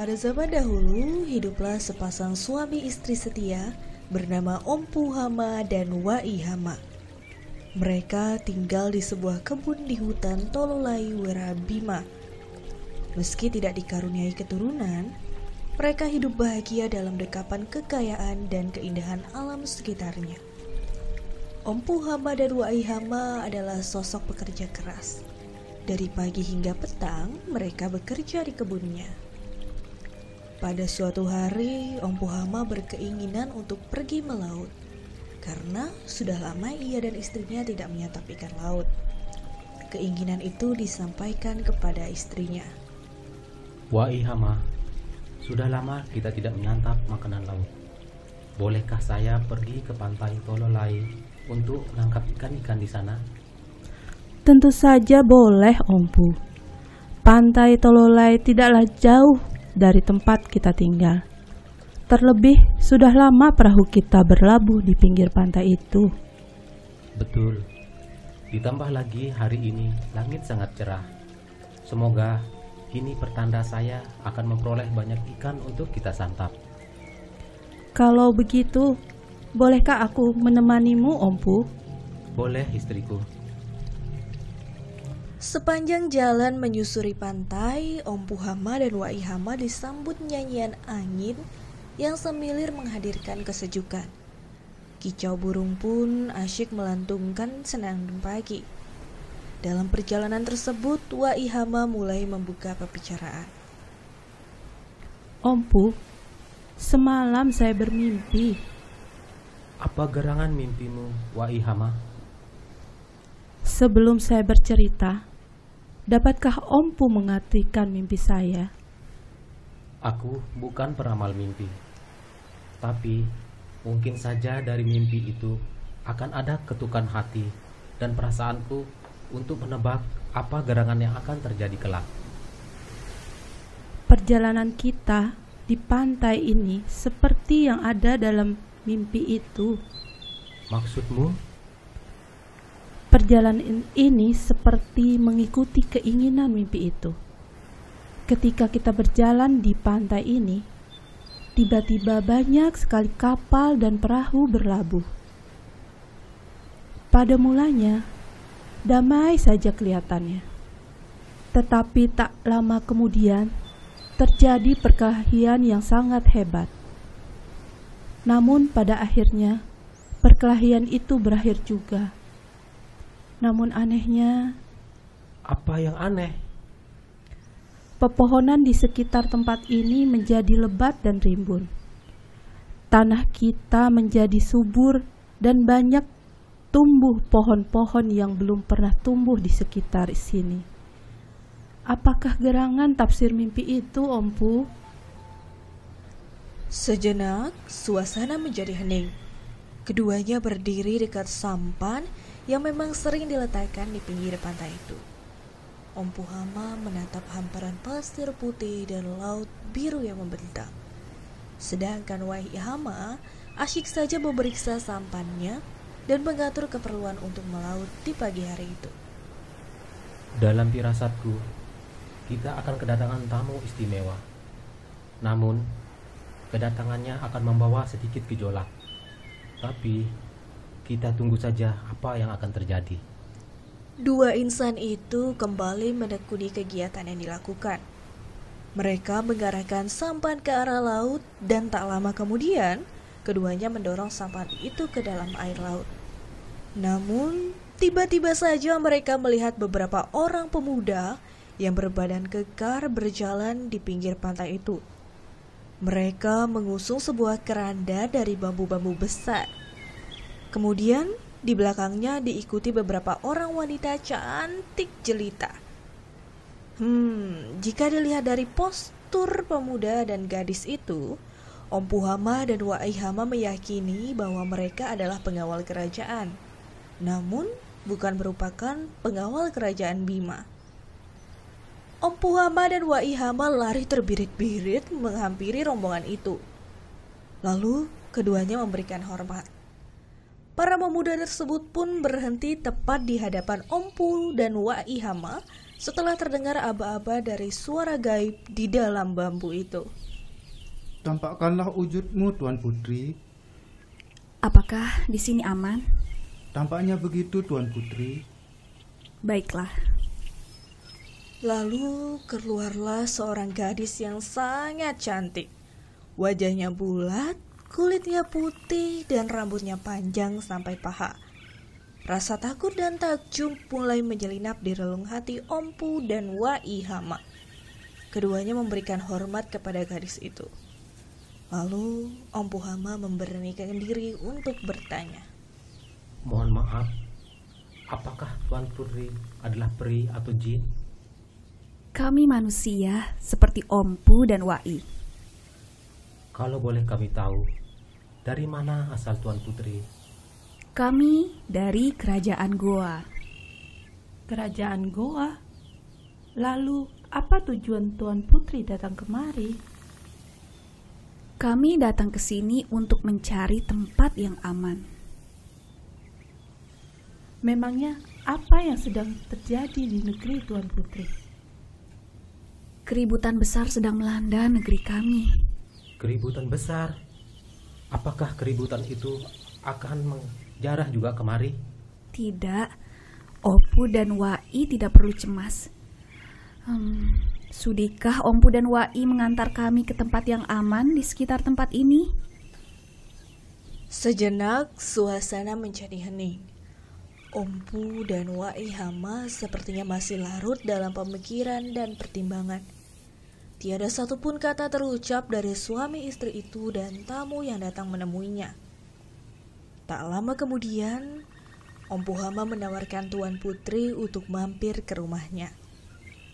Pada zaman dahulu, hiduplah sepasang suami istri setia bernama Ompu Hama dan Wai Hama. Mereka tinggal di sebuah kebun di hutan Tololai Werabima. Meski tidak dikaruniai keturunan, mereka hidup bahagia dalam dekapan kekayaan dan keindahan alam sekitarnya. Ompu Hama dan Wai Hama adalah sosok pekerja keras. Dari pagi hingga petang, mereka bekerja di kebunnya. Pada suatu hari, Ompu Hama berkeinginan untuk pergi melaut karena sudah lama ia dan istrinya tidak menyantap ikan laut. Keinginan itu disampaikan kepada istrinya. Wai Hama, sudah lama kita tidak menyantap makanan laut. Bolehkah saya pergi ke pantai Tololai untuk menangkap ikan-ikan di sana? Tentu saja boleh, Ompu. Pantai Tololai tidaklah jauh dari tempat kita tinggal. Terlebih, sudah lama perahu kita berlabuh di pinggir pantai itu. Betul. Ditambah lagi hari ini langit sangat cerah. Semoga ini pertanda saya akan memperoleh banyak ikan untuk kita santap. Kalau begitu, bolehkah aku menemanimu, Ompu? Boleh, istriku. Sepanjang jalan menyusuri pantai, Ompu Hama dan Wai Hama disambut nyanyian angin yang semilir menghadirkan kesejukan. Kicau burung pun asyik melantungkan senandung pagi. Dalam perjalanan tersebut, Wai Hama mulai membuka pembicaraan. Ompu, semalam saya bermimpi. Apa gerangan mimpimu, Wai Hama? Sebelum saya bercerita, dapatkah Ompu mengartikan mimpi saya? Aku bukan peramal mimpi. Tapi mungkin saja dari mimpi itu akan ada ketukan hati dan perasaanku untuk menebak apa gerangan yang akan terjadi kelak. Perjalanan kita di pantai ini seperti yang ada dalam mimpi itu. Maksudmu? Perjalanan ini seperti mengikuti keinginan mimpi itu. Ketika kita berjalan di pantai ini, tiba-tiba banyak sekali kapal dan perahu berlabuh. Pada mulanya, damai saja kelihatannya. Tetapi tak lama kemudian, terjadi perkelahian yang sangat hebat. Namun pada akhirnya, perkelahian itu berakhir juga. Namun anehnya, Apa yang aneh? pepohonan di sekitar tempat ini menjadi lebat dan rimbun. Tanah kita menjadi subur dan banyak tumbuh pohon-pohon yang belum pernah tumbuh di sekitar sini. Apakah gerangan tafsir mimpi itu, Ompu? Sejenak, suasana menjadi hening. Keduanya berdiri dekat sampan yang memang sering diletakkan di pinggir pantai itu. Ompu Hama menatap hamparan pasir putih dan laut biru yang membentang. Sedangkan Wai Hama asyik saja memeriksa sampannya dan mengatur keperluan untuk melaut di pagi hari itu. Dalam firasatku, kita akan kedatangan tamu istimewa. Namun, kedatangannya akan membawa sedikit gejolak. Tapi, kita tunggu saja apa yang akan terjadi. Dua insan itu kembali menekuni kegiatan yang dilakukan. Mereka mengarahkan sampan ke arah laut dan tak lama kemudian, keduanya mendorong sampan itu ke dalam air laut. Namun, tiba-tiba saja mereka melihat beberapa orang pemuda yang berbadan kekar berjalan di pinggir pantai itu. Mereka mengusung sebuah keranda dari bambu-bambu besar. Kemudian, di belakangnya diikuti beberapa orang wanita cantik jelita. Jika dilihat dari postur pemuda dan gadis itu, Ompu Hama dan Wai Hama meyakini bahwa mereka adalah pengawal kerajaan. Namun, bukan merupakan pengawal kerajaan Bima. Ompu Hama dan Wai Hama lari terbirit-birit menghampiri rombongan itu. Lalu, keduanya memberikan hormat. Para pemuda tersebut pun berhenti tepat di hadapan Ompu dan Wai Hama setelah terdengar aba-aba dari suara gaib di dalam bambu itu. Tampakkanlah wujudmu, Tuan Putri. Apakah di sini aman? Tampaknya begitu, Tuan Putri. Baiklah. Lalu keluarlah seorang gadis yang sangat cantik. Wajahnya bulat, kulitnya putih, dan rambutnya panjang sampai paha. Rasa takut dan takjub mulai menyelinap di relung hati Ompu dan Wai Hama. Keduanya memberikan hormat kepada gadis itu. Lalu Ompu Hama memberanikan diri untuk bertanya. Mohon maaf, apakah Tuan Putri adalah peri atau jin? Kami manusia seperti Ompu dan Wai. Kalau boleh kami tahu, dari mana asal Tuan Putri? Kami dari kerajaan Goa. Kerajaan Goa? Lalu apa tujuan Tuan Putri datang kemari? Kami datang ke sini untuk mencari tempat yang aman. Memangnya apa yang sedang terjadi di negeri Tuan Putri? Keributan besar sedang melanda negeri kami. Keributan besar? Apakah keributan itu akan menjarah juga kemari? Tidak, Ompu dan Wai tidak perlu cemas. Sudikah Ompu dan Wai mengantar kami ke tempat yang aman di sekitar tempat ini? Sejenak suasana menjadi hening. Ompu dan Wai Hama sepertinya masih larut dalam pemikiran dan pertimbangan. Tiada satupun kata terucap dari suami istri itu dan tamu yang datang menemuinya. Tak lama kemudian, Ompu Hama menawarkan Tuan Putri untuk mampir ke rumahnya.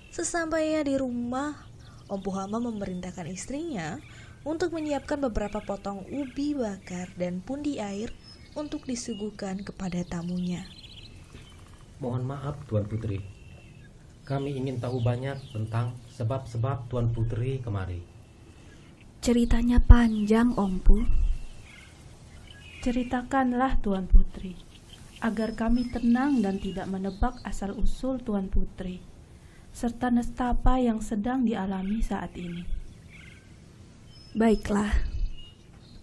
Sesampainya di rumah, Ompu Hama memerintahkan istrinya untuk menyiapkan beberapa potong ubi bakar dan pundi air untuk disuguhkan kepada tamunya. Mohon maaf Tuan Putri, kami ingin tahu banyak tentang sebab-sebab Tuan Putri kemari. Ceritanya panjang, Ompu. Ceritakanlah Tuan Putri, agar kami tenang dan tidak menebak asal-usul Tuan Putri, serta nestapa yang sedang dialami saat ini. Baiklah,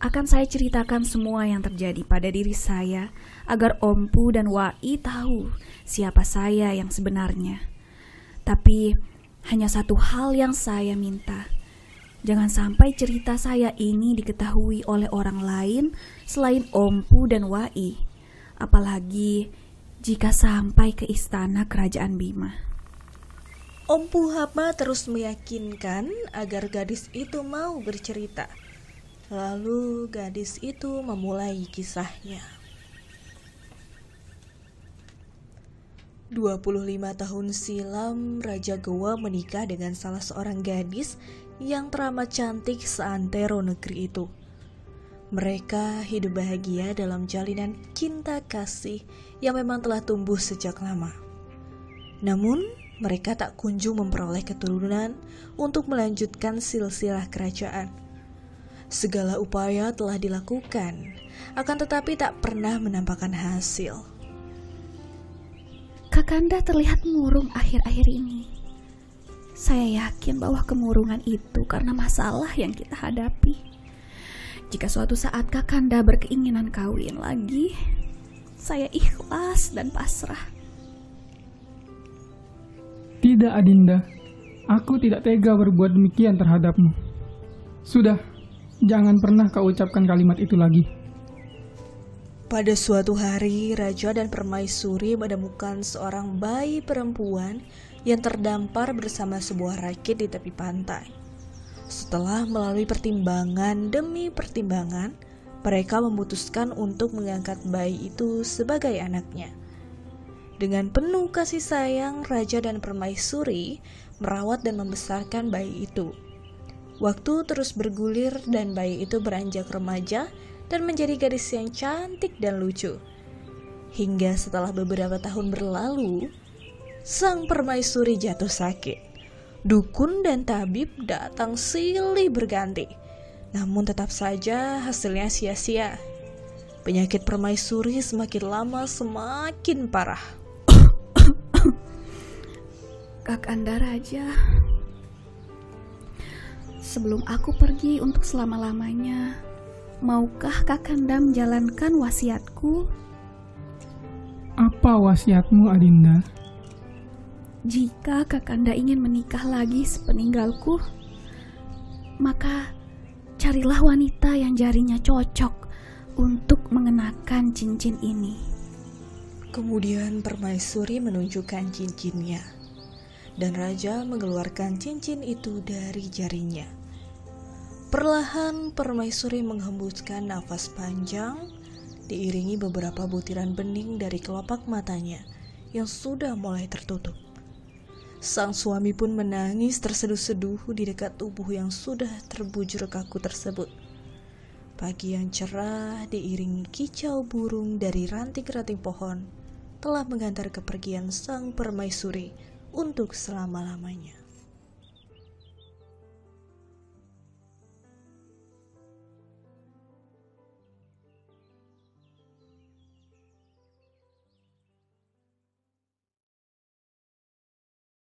akan saya ceritakan semua yang terjadi pada diri saya, agar Ompu dan Wai tahu siapa saya yang sebenarnya. Tapi hanya satu hal yang saya minta. Jangan sampai cerita saya ini diketahui oleh orang lain selain Ompu dan Wai. Apalagi jika sampai ke istana kerajaan Bima. Ompu Hama terus meyakinkan agar gadis itu mau bercerita. Lalu gadis itu memulai kisahnya. 25 tahun silam, Raja Goa menikah dengan salah seorang gadis yang teramat cantik seantero negeri itu. Mereka hidup bahagia dalam jalinan cinta kasih yang memang telah tumbuh sejak lama. Namun, mereka tak kunjung memperoleh keturunan untuk melanjutkan silsilah kerajaan. Segala upaya telah dilakukan, akan tetapi tak pernah menampakkan hasil. Kakanda terlihat murung akhir-akhir ini. Saya yakin bahwa kemurungan itu karena masalah yang kita hadapi. Jika suatu saat Kakanda berkeinginan kawin lagi, saya ikhlas dan pasrah. Tidak, Adinda. Aku tidak tega berbuat demikian terhadapmu. Sudah, jangan pernah kau ucapkan kalimat itu lagi. Pada suatu hari, Raja dan Permaisuri menemukan seorang bayi perempuan yang terdampar bersama sebuah rakit di tepi pantai. Setelah melalui pertimbangan demi pertimbangan, mereka memutuskan untuk mengangkat bayi itu sebagai anaknya. Dengan penuh kasih sayang, Raja dan Permaisuri merawat dan membesarkan bayi itu. Waktu terus bergulir dan bayi itu beranjak remaja dan menjadi gadis yang cantik dan lucu. Hingga setelah beberapa tahun berlalu, sang permaisuri jatuh sakit. Dukun dan tabib datang silih berganti. Namun tetap saja hasilnya sia-sia. Penyakit permaisuri semakin lama semakin parah. Kakanda Raja, sebelum aku pergi untuk selama-lamanya, maukah Kakanda menjalankan wasiatku? Apa wasiatmu, Adinda? Jika Kakanda ingin menikah lagi sepeninggalku, maka carilah wanita yang jarinya cocok untuk mengenakan cincin ini. Kemudian permaisuri menunjukkan cincinnya, dan raja mengeluarkan cincin itu dari jarinya. Perlahan permaisuri menghembuskan nafas panjang, diiringi beberapa butiran bening dari kelopak matanya yang sudah mulai tertutup. Sang suami pun menangis terseduh-seduh di dekat tubuh yang sudah terbujur kaku tersebut. Pagi yang cerah diiringi kicau burung dari ranting-ranting pohon telah mengantar kepergian sang permaisuri untuk selama-lamanya.